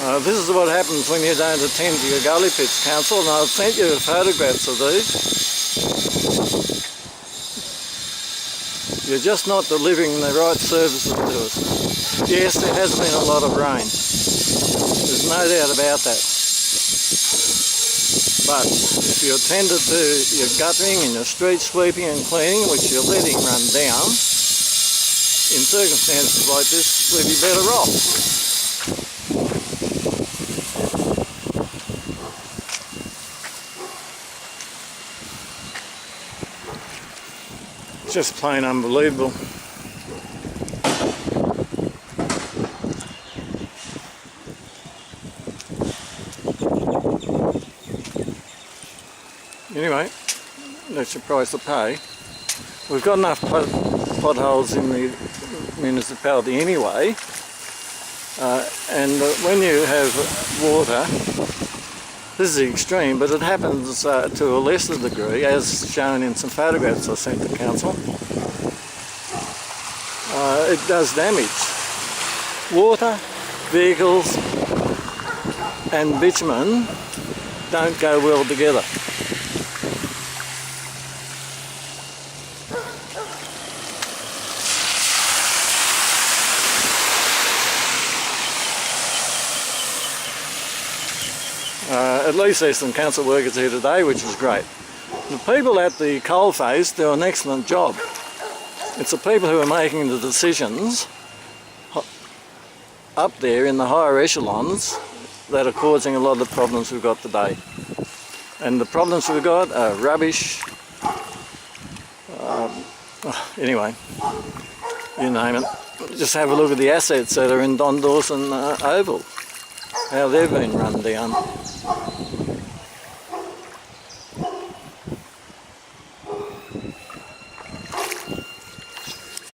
This is what happens when you don't attend to your gully pits, Council, and I've sent you photographs of these. You're just not delivering the right services to us. Yes, there has been a lot of rain. There's no doubt about that. But if you attended to your guttering and your street sweeping and cleaning, which you're letting run down, in circumstances like this, we'd be better off. Just plain unbelievable. Anyway, that's your price to pay. We've got enough potholes in the municipality anyway, and when you have water, this is the extreme, but it happens to a lesser degree, as shown in some photographs I sent to Council. It does damage. Water, vehicles and bitumen don't go well together. At least there's some council workers here today, which is great. The people at the coalface do an excellent job. It's the people who are making the decisions up there in the higher echelons that are causing a lot of the problems we've got today. And the problems we've got are rubbish. Anyway, you name it. Just have a look at the assets that are in Don Dawson Oval, how they've been run down.